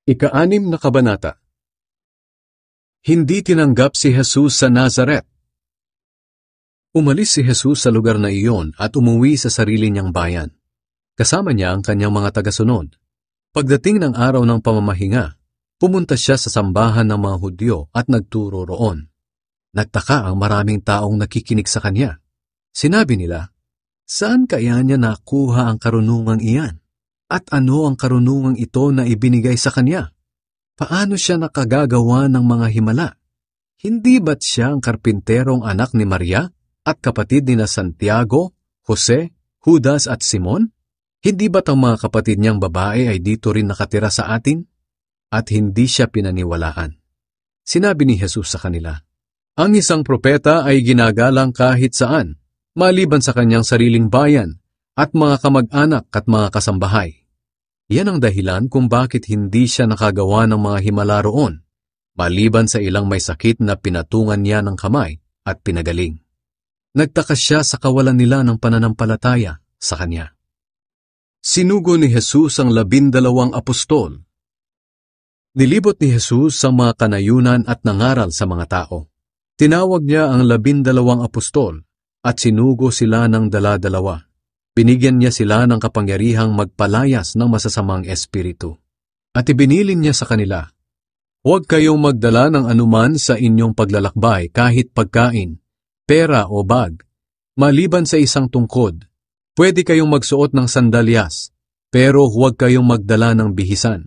Ika-6 na kabanata. Hindi tinanggap si Jesus sa Nazaret. Umalis si Jesus sa lugar na iyon at umuwi sa sarili niyang bayan. Kasama niya ang kanyang mga tagasunod. Pagdating ng araw ng pamamahinga, pumunta siya sa sambahan ng mga Hudyo at nagturo roon. Nagtaka ang maraming taong nakikinig sa kanya. Sinabi nila, "Saan kaya niya nakuha ang karunungang iyan? At ano ang karunungang ito na ibinigay sa kanya? Paano siya nakagagawa ng mga himala? Hindi ba't siya ang karpinterong anak ni Maria at kapatid ni na Santiago, Jose, Judas at Simon? Hindi ba't ang mga kapatid niyang babae ay dito rin nakatira sa atin?" At hindi siya pinaniwalaan. Sinabi ni Jesus sa kanila, "Ang isang propeta ay ginagalang kahit saan, maliban sa kanyang sariling bayan at mga kamag-anak at mga kasambahay. Yan ang dahilan kung bakit hindi siya nakagawa ng mga himala roon, maliban sa ilang may sakit na pinatungan niya ng kamay at pinagaling." Nagtaka siya sa kawalan nila ng pananampalataya sa kanya. Sinugo ni Jesus ang 12 apostol. Nilibot ni Jesus ang mga kanayunan at nangaral sa mga tao. Tinawag niya ang 12 apostol at sinugo sila ng dala-dalawa. Binigyan niya sila ng kapangyarihang magpalayas ng masasamang espiritu. At ibinilin niya sa kanila, "Huwag kayong magdala ng anuman sa inyong paglalakbay kahit pagkain, pera o bag, maliban sa isang tungkod. Pwede kayong magsuot ng sandalyas, pero huwag kayong magdala ng bihisan.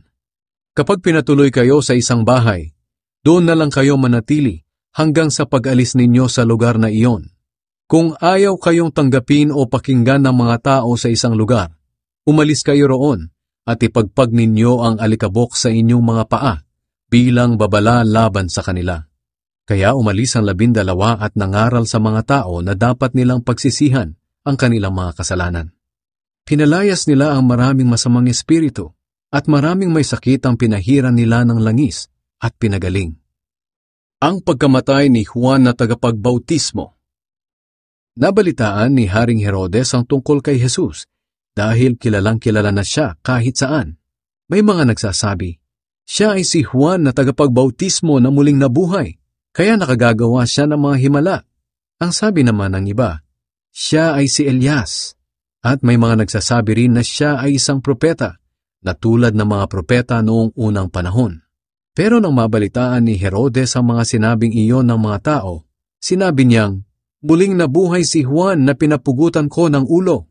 Kapag pinatuloy kayo sa isang bahay, doon na lang kayo manatili hanggang sa pag-alis ninyo sa lugar na iyon. Kung ayaw kayong tanggapin o pakinggan ng mga tao sa isang lugar, umalis kayo roon at ipagpag ninyo ang alikabok sa inyong mga paa bilang babala laban sa kanila." Kaya umalis ang 12 at nangaral sa mga tao na dapat nilang pagsisihan ang kanilang mga kasalanan. Pinalayas nila ang maraming masamang espiritu at maraming may sakit ang pinahiran nila ng langis at pinagaling. Ang pagkamatay ni Juan na tagapagbautismo. Nabalitaan ni Haring Herodes ang tungkol kay Jesus dahil kilalang-kilala na siya kahit saan. May mga nagsasabi, siya ay si Juan na tagapagbautismo na muling nabuhay, kaya nakagagawa siya ng mga himala. Ang sabi naman ng iba, siya ay si Elias. At may mga nagsasabi rin na siya ay isang propeta, na tulad ng mga propeta noong unang panahon. Pero nang mabalitaan ni Herodes ang mga sinabing iyon ng mga tao, sinabi niyang, "Muling nabuhay si Juan na pinapugutan ko ng ulo."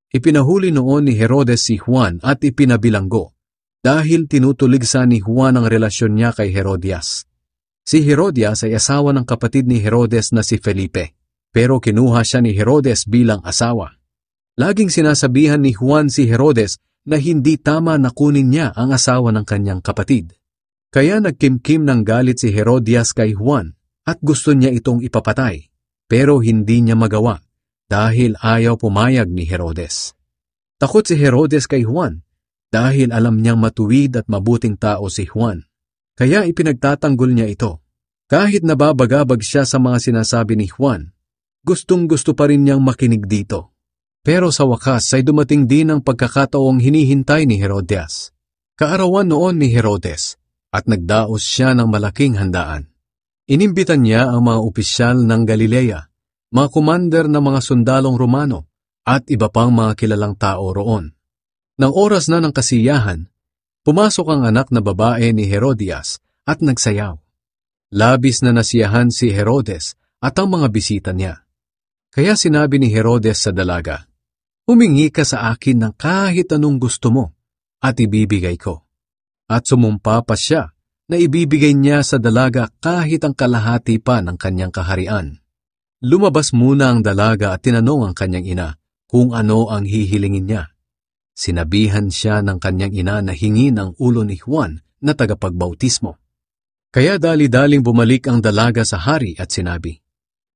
Ipinahuli noon ni Herodes si Juan at ipinabilanggo, dahil tinutuligsa ni Juan ang relasyon niya kay Herodias. Si Herodias ay asawa ng kapatid ni Herodes na si Felipe, pero kinuha siya ni Herodes bilang asawa. Laging sinasabihan ni Juan si Herodes na hindi tama na kunin niya ang asawa ng kanyang kapatid. Kaya nagkimkim ng galit si Herodias kay Juan at gusto niya itong ipapatay. Pero hindi niya magawa dahil ayaw pumayag ni Herodes. Takot si Herodes kay Juan dahil alam niyang matuwid at mabuting tao si Juan. Kaya ipinagtatanggol niya ito. Kahit nababagabag siya sa mga sinasabi ni Juan, gustong-gusto pa rin niyang makinig dito. Pero sa wakas ay dumating din ang pagkakataong hinihintay ni Herodias. Kaarawan noon ni Herodes at nagdaos siya ng malaking handaan. Inimbitan niya ang mga opisyal ng Galilea, mga commander ng mga sundalong Romano, at iba pang mga kilalang tao roon. Nang oras na ng kasiyahan, pumasok ang anak na babae ni Herodias at nagsayaw. Labis na nasiyahan si Herodes at ang mga bisita niya. Kaya sinabi ni Herodes sa dalaga, "Humingi ka sa akin ng kahit anong gusto mo at ibibigay ko." At sumumpa pa siya na ibibigay niya sa dalaga kahit ang kalahati pa ng kanyang kaharian. Lumabas muna ang dalaga at tinanong ang kanyang ina kung ano ang hihilingin niya. Sinabihan siya ng kanyang ina na hingin ang ulo ni Juan na tagapagbautismo. Kaya dali-daling bumalik ang dalaga sa hari at sinabi,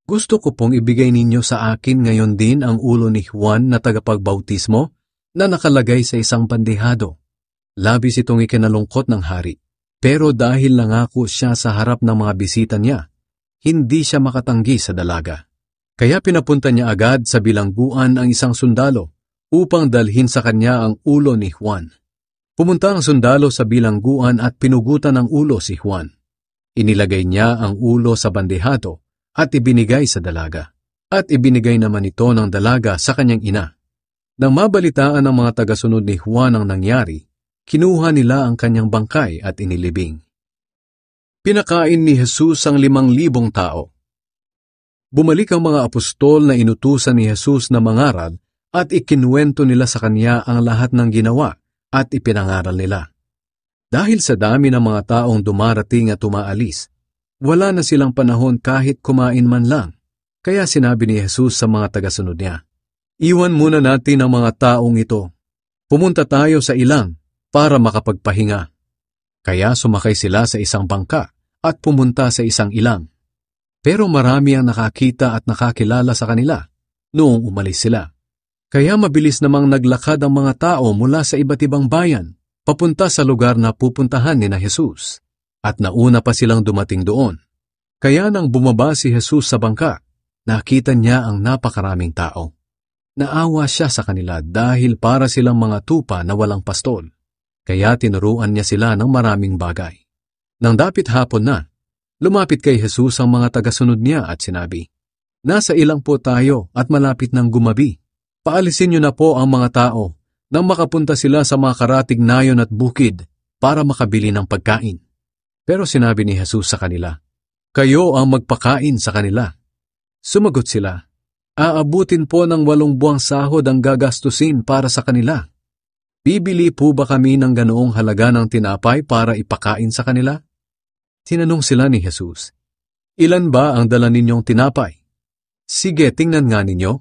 "Gusto ko pong ibigay ninyo sa akin ngayon din ang ulo ni Juan na tagapagbautismo na nakalagay sa isang bandehado." Labis itong ikinalungkot ng hari. Pero dahil nangako siya sa harap ng mga bisita niya, hindi siya makatanggi sa dalaga. Kaya pinapunta niya agad sa bilangguan ang isang sundalo upang dalhin sa kanya ang ulo ni Juan. Pumunta ang sundalo sa bilangguan at pinugutan ng ulo si Juan. Inilagay niya ang ulo sa bandehado at ibinigay sa dalaga. At ibinigay naman ito ng dalaga sa kanyang ina. Nang mabalitaan ng mga tagasunod ni Juan ang nangyari, kinuha nila ang kanyang bangkay at inilibing. Pinakain ni Jesus ang 5,000 tao. Bumalik ang mga apostol na inutusan ni Jesus na mangaral at ikinuwento nila sa kanya ang lahat ng ginawa at ipinangaral nila. Dahil sa dami ng mga taong dumarating at umaalis, wala na silang panahon kahit kumain man lang. Kaya sinabi ni Jesus sa mga tagasunod niya, "Iwan muna natin ang mga taong ito. Pumunta tayo sa ilang para makapagpahinga." Kaya sumakay sila sa isang bangka at pumunta sa isang ilang. Pero marami ang nakakita at nakakilala sa kanila noong umalis sila. Kaya mabilis namang naglakad ang mga tao mula sa iba't ibang bayan, papunta sa lugar na pupuntahan ni na Jesus. At nauna pa silang dumating doon. Kaya nang bumaba si Jesus sa bangka, nakita niya ang napakaraming tao. Naawa siya sa kanila dahil para silang mga tupa na walang pastol. Kaya tinuruan niya sila ng maraming bagay. Nang dapit hapon na, lumapit kay Jesus ang mga tagasunod niya at sinabi, "Nasa ilang po tayo at malapit ng gumabi. Paalisin niyo na po ang mga tao nang makapunta sila sa mga karatig nayon at bukid para makabili ng pagkain." Pero sinabi ni Jesus sa kanila, "Kayo ang magpakain sa kanila." Sumagot sila, "Aabutin po ng 8 buwang sahod ang gagastusin para sa kanila. Bibili po ba kami ng ganoong halaga ng tinapay para ipakain sa kanila?" Tinanong sila ni Jesus, "Ilan ba ang dala ninyong tinapay?" "Sige, tingnan nga ninyo."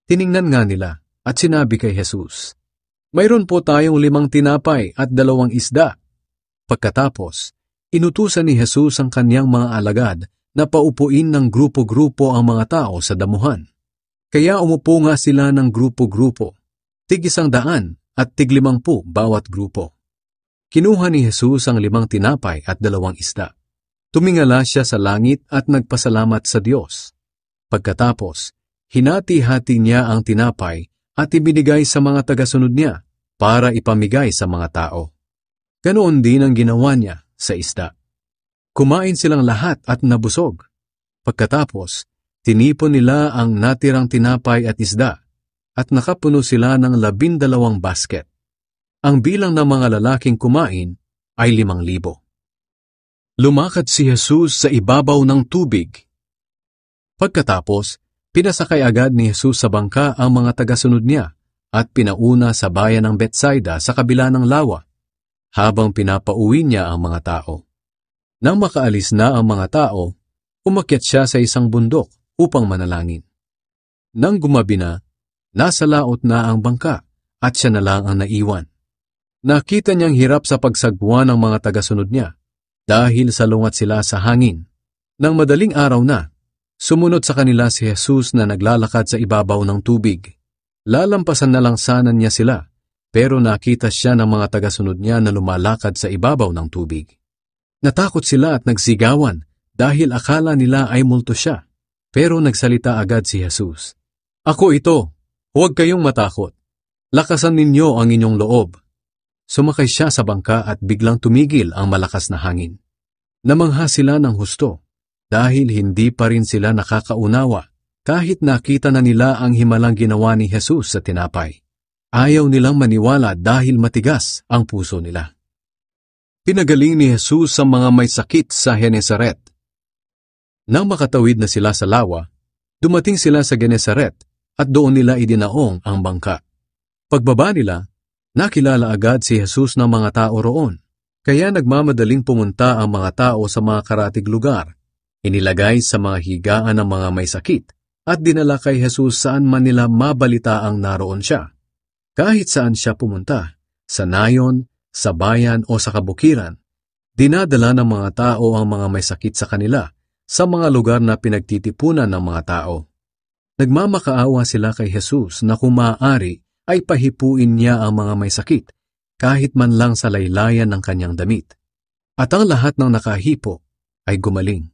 Tiningnan nga nila at sinabi kay Jesus, "Mayroon po tayong 5 tinapay at 2 isda." Pagkatapos, inutusan ni Jesus ang kanyang mga alagad na paupuin ng grupo-grupo ang mga tao sa damuhan. Kaya umupo nga sila ng grupo-grupo, tig-100 at tig-50 bawat grupo. Kinuha ni Jesus ang 5 tinapay at 2 isda. Tumingala siya sa langit at nagpasalamat sa Diyos. Pagkatapos, hinati-hati niya ang tinapay at ibinigay sa mga tagasunod niya para ipamigay sa mga tao. Ganoon din ang ginawa niya sa isda. Kumain silang lahat at nabusog. Pagkatapos, tinipon nila ang natirang tinapay at isda at nakapuno sila ng 12 basket. Ang bilang ng mga lalaking kumain ay 5,000. Lumakad si Jesus sa ibabaw ng tubig. Pagkatapos, pinasakay agad ni Jesus sa bangka ang mga tagasunod niya at pinauna sa bayan ng Betsaida sa kabila ng lawa, habang pinapauwi niya ang mga tao. Nang makaalis na ang mga tao, umakyat siya sa isang bundok upang manalangin. Nang gumabi na, nasa laot na ang bangka at siya na lang ang naiwan. Nakita niyang hirap sa pagsagwa ng mga tagasunod niya dahil salungat sila sa hangin. Nang madaling araw na, sumunod sa kanila si Jesus na naglalakad sa ibabaw ng tubig. Lalampasan na lang sana niya sila, pero nakita siya ng mga tagasunod niya na lumalakad sa ibabaw ng tubig. Natakot sila at nagsigawan dahil akala nila ay multo siya. Pero nagsalita agad si Jesus, "Ako ito, huwag kayong matakot. Lakasan ninyo ang inyong loob." Sumakay siya sa bangka at biglang tumigil ang malakas na hangin. Namangha sila ng husto dahil hindi pa rin sila nakakaunawa kahit nakita na nila ang himalang ginawa ni Jesus sa tinapay. Ayaw nilang maniwala dahil matigas ang puso nila. Pinagaling ni Jesus ang mga may sakit sa Genesaret. Nang makatawid na sila sa lawa, dumating sila sa Genesaret at doon nila idinaong ang bangka. Pagbaba nila, nakilala agad si Jesus ng mga tao roon, kaya nagmamadaling pumunta ang mga tao sa mga karatig lugar. Inilagay sa mga higaan ng mga may sakit at dinala kay Jesus saan man nila mabalitaang naroon siya. Kahit saan siya pumunta, sa nayon, sa bayan o sa kabukiran, dinadala ng mga tao ang mga may sakit sa kanila sa mga lugar na pinagtitipunan ng mga tao. Nagmamakaawa sila kay Jesus na kung maaari ay pahipuin niya ang mga may sakit kahit man lang sa laylayan ng kanyang damit. At ang lahat ng nakahipo ay gumaling.